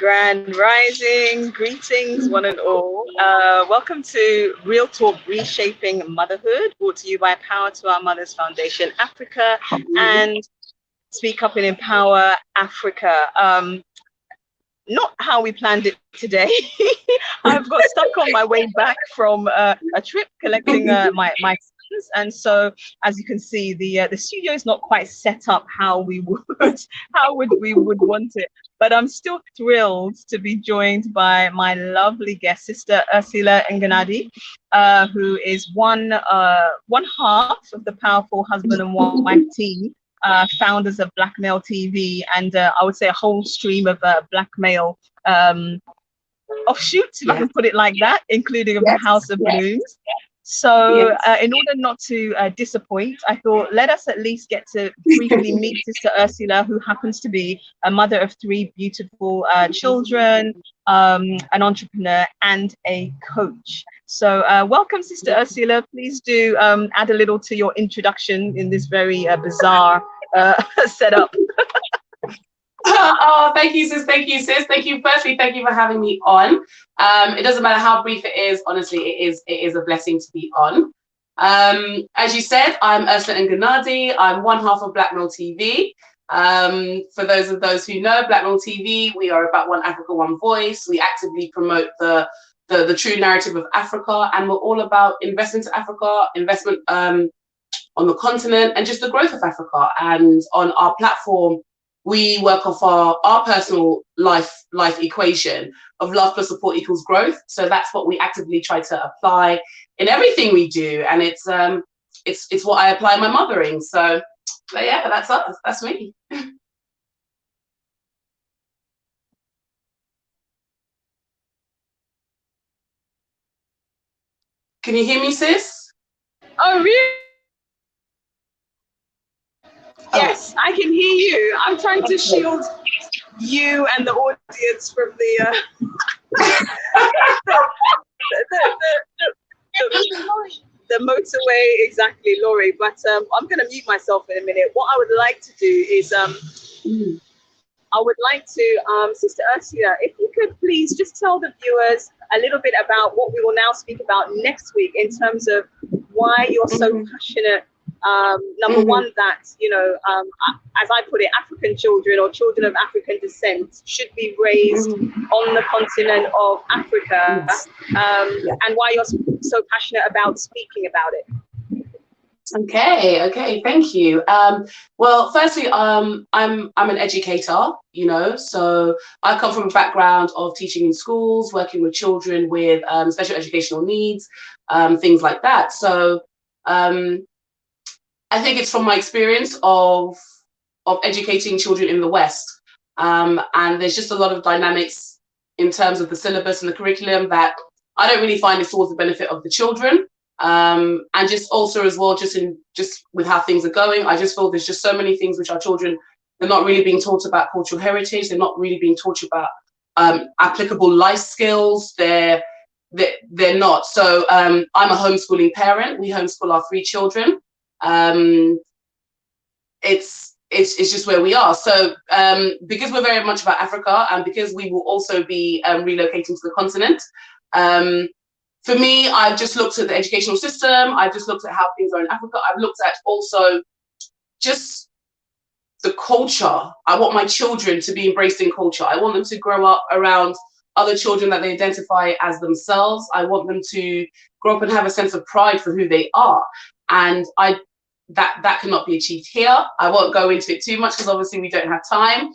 Grand Rising, greetings one and all. Welcome to Real Talk Reshaping Motherhood, brought to you by Power to Our Mothers Foundation Africa and Speak Up and Empower Africa. Not how we planned it today. I've got stuck on my way back from a trip collecting my sons, and so as you can see, the studio is not quite set up how we would want it. But I'm still thrilled to be joined by my lovely guest, Sister Ursula Ngonadi, who is one half of the powerful husband and wife team. Founders of BLKMailTV, and I would say a whole stream of blackmail offshoots, if I can put it like that, including of the House of Blooms. So in order not to disappoint, I thought let us at least get to briefly meet Sister Ursula, who happens to be a mother of 3 beautiful children, an entrepreneur and a coach. So welcome, Sister Ursula. Please do add a little to your introduction in this very bizarre setup. Oh, thank you, sis. Thank you, sis. Thank you. Firstly, thank you for having me on. It doesn't matter how brief it is. Honestly, it is a blessing to be on. As you said, I'm Ursula Ngonadi. I'm one half of BLKMailTV. For those who know, BLKMailTV, we are about One Africa, One Voice. We actively promote the true narrative of Africa, and we're all about investment to Africa, investment on the continent, and just the growth of Africa. And on our platform, we work off our personal life equation of love plus support equals growth. So that's what we actively try to apply in everything we do, and it's what I apply in my mothering. So yeah, that's us. That's me. Can you hear me, sis? Oh, really? Yes, I can hear you. I'm trying to shield you and the audience from the the motorway, exactly, Laurie. But I'm going to mute myself in a minute. What I would like to do is I would like to, Sister Ursula, if you could please just tell the viewers a little bit about what we will now speak about next week in terms of why you're so passionate. Number one, that, you know, as I put it, African children or children of African descent should be raised on the continent of Africa, and why you're so passionate about speaking about it. Okay, thank you. Well, firstly, I'm an educator, you know, so I come from a background of teaching in schools, working with children with special educational needs, things like that. So I think it's from my experience of educating children in the West, and there's just a lot of dynamics in terms of the syllabus and the curriculum that I don't really find is towards the benefit of the children, and just also as well, just with how things are going, I just feel there's just so many things which our children, they're not really being taught about cultural heritage, they're not really being taught about applicable life skills, they're not. So I'm a homeschooling parent. We homeschool our 3 children. It's just where we are. So because we're very much about Africa, and because we will also be relocating to the continent, for me, I've just looked at the educational system, I've just looked at how things are in Africa, I've looked at also just the culture. I want my children to be embraced in culture. I want them to grow up around other children that they identify as themselves. I want them to grow up and have a sense of pride for who they are. And that cannot be achieved here. I won't go into it too much because obviously we don't have time.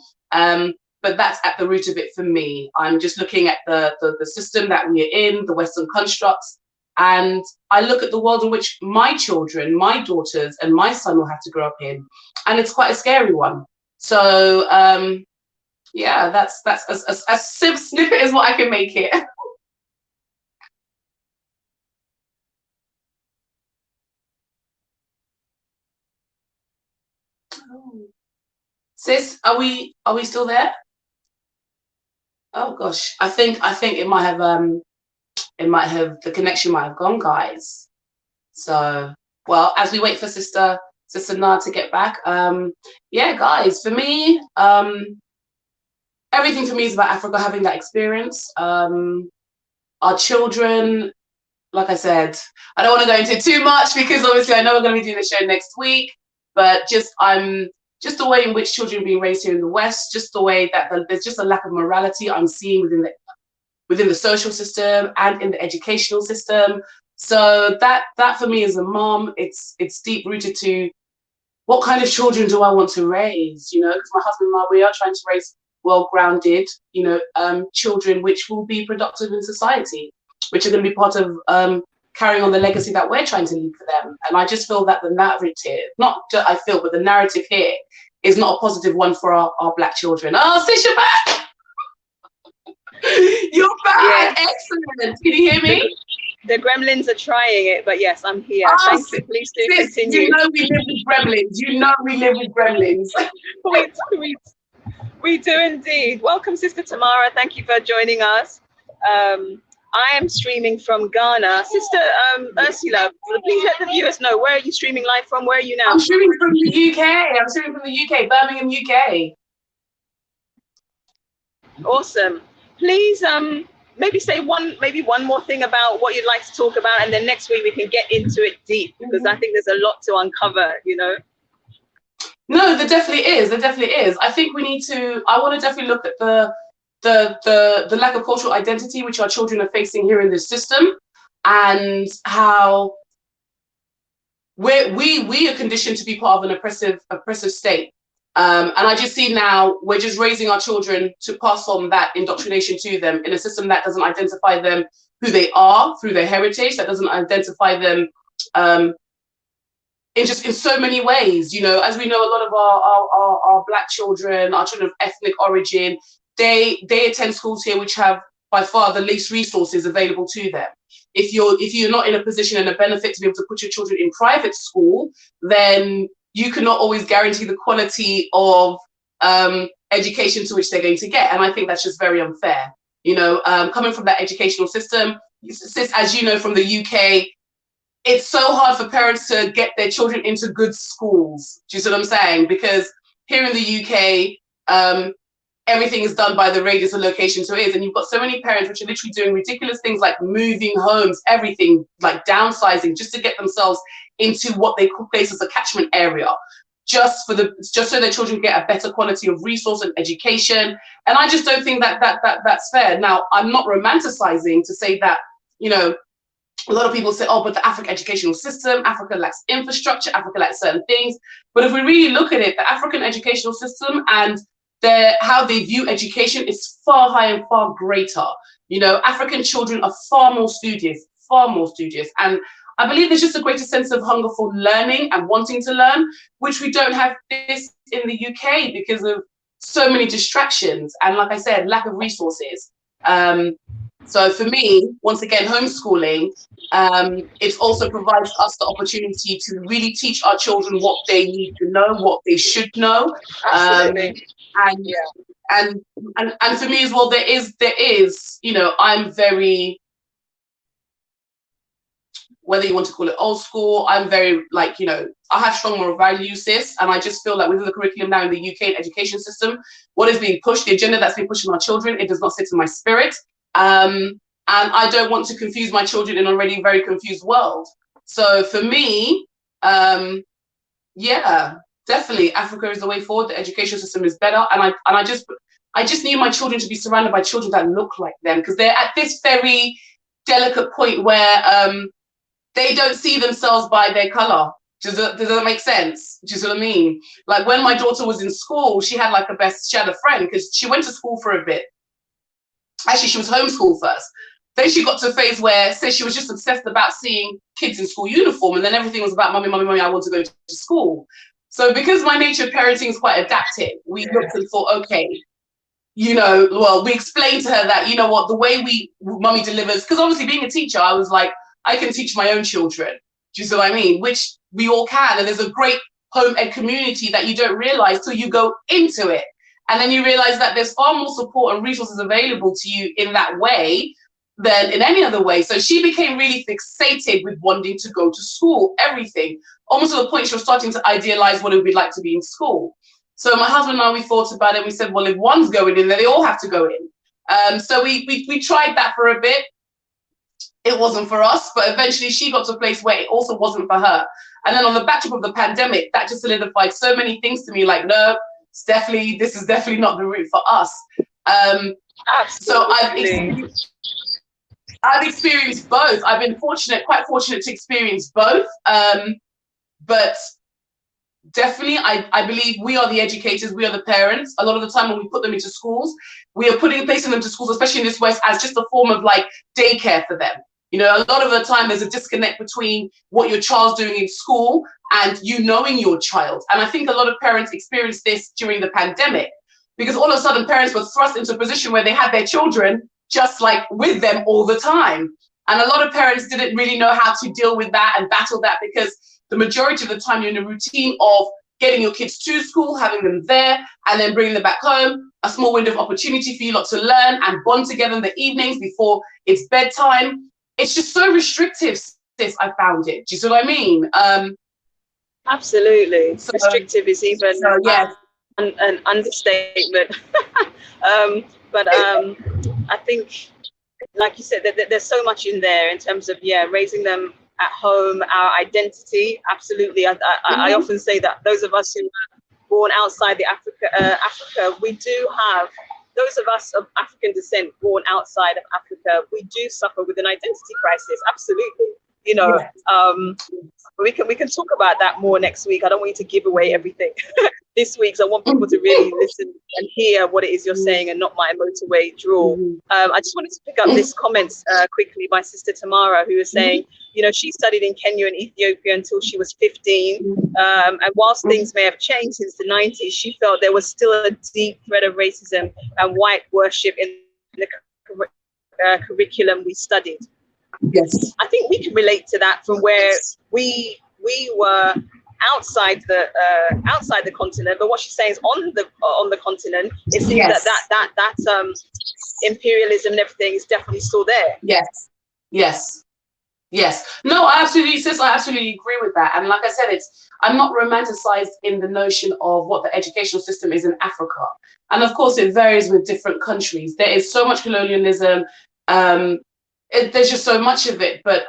But that's at the root of it for me. I'm just looking at the system that we are in, the Western constructs, and I look at the world in which my children, my daughters, and my son will have to grow up in, and it's quite a scary one. So yeah, that's a snippet is what I can make it. Sis, are we still there? Oh gosh, I think it might have the connection might have gone, guys. So, well, as we wait for Sister Naa to get back, yeah, guys, for me, everything for me is about Africa, having that experience. Our children, like I said, I don't want to go into too much because obviously I know we're going to be doing the show next week, but just the way in which children are being raised here in the West, just the way that there's just a lack of morality I'm seeing within the social system and in the educational system. So that for me as a mom, it's deep rooted to what kind of children do I want to raise, you know, because my husband and I, we are trying to raise well-grounded, you know, children which will be productive in society, which are going to be part of carrying on the legacy that we're trying to leave for them. And I just feel that the narrative, not just I feel, but the narrative here is not a positive one for our Black children. Oh, sis, you're back! You're back! Yeah. Excellent! Can you hear me? The gremlins are trying it, but yes, I'm here. Oh, thank you. Please do continue. You know we live with gremlins. You know we live with gremlins. We do indeed. Welcome, Sister Tamara. Thank you for joining us. I am streaming from Ghana. Sister Ursula, please let the viewers know, where are you streaming live from? Where are you now? I'm streaming from the UK. I'm streaming from the UK, Birmingham, UK. Awesome. Please maybe say one more thing about what you'd like to talk about, and then next week we can get into it deep, because I think there's a lot to uncover, you know. No, there definitely is. There definitely is. I think we need to, I want to definitely look at the lack of cultural identity which our children are facing here in this system, and how we are conditioned to be part of an oppressive state. And I just see now we're just raising our children to pass on that indoctrination to them in a system that doesn't identify them who they are through their heritage, that doesn't identify them in so many ways. You know, as we know, a lot of our Black children, our children of ethnic origin, they attend schools here which have by far the least resources available to them. If you're not in a position and a benefit to be able to put your children in private school, then you cannot always guarantee the quality of education to which they're going to get. And I think that's just very unfair. You know, coming from that educational system, as you know, from the UK, it's so hard for parents to get their children into good schools. Do you see what I'm saying? Because here in the UK, everything is done by the radius of location to is, and you've got so many parents which are literally doing ridiculous things like moving homes, everything, like downsizing, just to get themselves into what they place as a catchment area, just so their children get a better quality of resource and education. And I just don't think that's fair. Now, I'm not romanticizing to say that, you know, a lot of people say, oh, but the African educational system, Africa lacks infrastructure, Africa lacks certain things. But if we really look at it, the African educational system and how they view education is far higher and far greater. You know, African children are far more studious. And I believe there's just a greater sense of hunger for learning and wanting to learn, which we don't have this in the UK because of so many distractions and, like I said, lack of resources. So for me, once again, homeschooling, it also provides us the opportunity to really teach our children what they need to know, what they should know. And for me as well, there is, you know, I'm very, whether you want to call it old school, I'm very, like, you know, I have strong moral values, sis, and I just feel like within the curriculum now in the UK education system, what is being pushed, the agenda that's being pushed on our children, it does not sit in my spirit. And I don't want to confuse my children in an already very confused world. So for me, yeah, definitely Africa is the way forward. The education system is better, and I just need my children to be surrounded by children that look like them, because they're at this very delicate point where they don't see themselves by their color. Does that make sense? Do you see what I mean? Like when my daughter was in school, she had like she had a friend because she went to school for a bit. Actually, she was homeschooled first. Then she got to a phase where, say, she was just obsessed about seeing kids in school uniform, and then everything was about mommy, I want to go to school. So because my nature of parenting is quite adaptive, we looked and thought, okay, you know, well, we explained to her that, you know what, the way mommy delivers, because obviously being a teacher, I was like, I can teach my own children. Do you see what I mean? Which we all can. And there's a great home ed community that you don't realize till you go into it. And then you realize that there's far more support and resources available to you in that way than in any other way. So she became really fixated with wanting to go to school, everything, almost to the point she was starting to idealize what it would be like to be in school. So my husband and I, we thought about it. We said, well, if one's going in, then they all have to go in. So we tried that for a bit. It wasn't for us, but eventually she got to a place where it also wasn't for her. And then on the backdrop of the pandemic, that just solidified so many things to me, like, no, this is definitely not the route for us. So I've experienced both. I've been quite fortunate to experience both. But definitely, I believe we are the educators, we are the parents. A lot of the time when we put them into schools, we are placing them to schools, especially in this West, as just a form of like daycare for them. You know, a lot of the time there's a disconnect between what your child's doing in school and you knowing your child. And I think a lot of parents experienced this during the pandemic, because all of a sudden parents were thrust into a position where they had their children just like with them all the time. And a lot of parents didn't really know how to deal with that and battle that, because the majority of the time you're in a routine of getting your kids to school, having them there, and then bringing them back home, a small window of opportunity for you lot to learn and bond together in the evenings before it's bedtime. It's just so restrictive, sis, I found it. Do you see what I mean? Absolutely. So, restrictive is even yes. an understatement. I think, like you said, there's so much in there in terms of, raising them at home, our identity. Absolutely. I often say that those of us who were born outside the Africa, we do have, those of us of African descent born outside of Africa, we do suffer with an identity crisis. Absolutely. You know, we can talk about that more next week. I don't want you to give away everything this week. So I want people to really listen and hear what it is you're saying and not my motorway drawl. I just wanted to pick up this comment quickly by Sister Tamara, who was saying, you know, she studied in Kenya and Ethiopia until she was 15. And whilst things may have changed since the 90s, she felt there was still a deep thread of racism and white worship in the curriculum we studied. Yes, I think we can relate to that from where we were outside the continent, but what she's saying is on the continent, it seems that imperialism and everything is definitely still there. Yes. No, I absolutely agree with that. And like I said, I'm not romanticized in the notion of what the educational system is in Africa. And of course, it varies with different countries. There is so much colonialism. There's just so much of it. But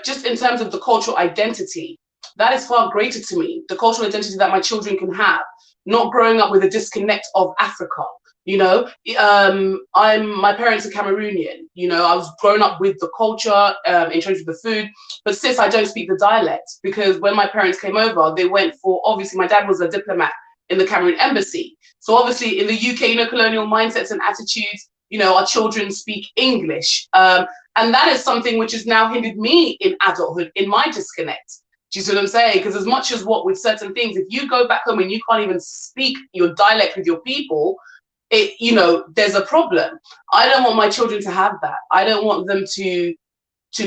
just in terms of the cultural identity, that is far greater to me. The cultural identity that my children can have, not growing up with a disconnect of Africa. You know, my parents are Cameroonian. You know, I was growing up with the culture, in terms of the food. But sis, I don't speak the dialect, because when my parents came over, they went for, obviously, my dad was a diplomat in the Cameroon embassy. So obviously in the UK, you know, colonial mindsets and attitudes, you know, our children speak English. And that is something which has now hindered me in adulthood, in my disconnect. Do you see what I'm saying? Because as much as what with certain things, if you go back home and you can't even speak your dialect with your people, you know, there's a problem. I don't want my children to have that. I don't want them to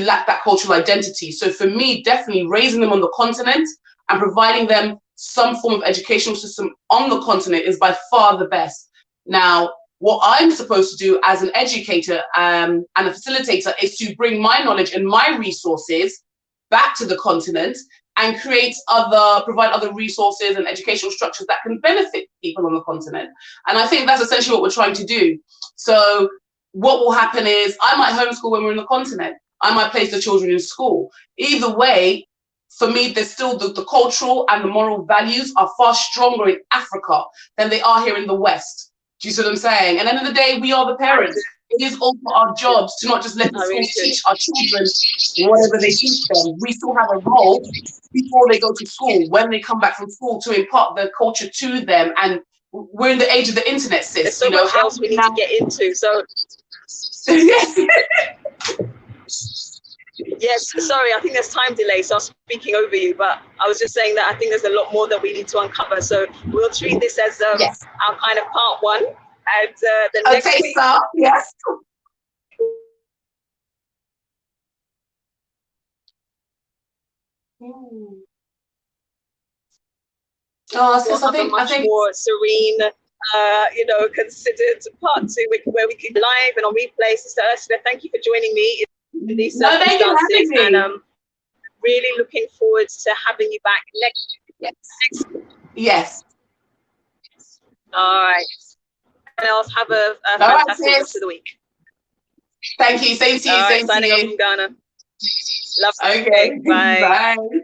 lack that cultural identity. So for me, definitely raising them on the continent and providing them some form of educational system on the continent is by far the best. Now, what I'm supposed to do as an educator and a facilitator is to bring my knowledge and my resources back to the continent and provide other resources and educational structures that can benefit people on the continent. And I think that's essentially what we're trying to do. So what will happen is I might homeschool when we're in the continent. I might place the children in school. Either way, for me, there's still the cultural and the moral values are far stronger in Africa than they are here in the West. Do you see what I'm saying? And at the end of the day, we are the parents. It is also our jobs to not just let the schools teach our children whatever they teach them. We still have a role before they go to school, when they come back from school, to impart the culture to them. And we're in the age of the internet, sis. There's so much else we need to get into. So yes, sorry, I think there's time delay, so I'm speaking over you, but I was just saying that I think there's a lot more that we need to uncover. So we'll treat this as our kind of part one. And the next week, yes. I think more serene, considered part two, where we could live and on replay. Sister Ursula, thank you for joining me in these circumstances, and really looking forward to having you back next. Yes. All right. And else have a fantastic rest of the week. Thank you. Same to you. All right, same signing to off you. from Ghana. Love. Okay. Bye. Bye.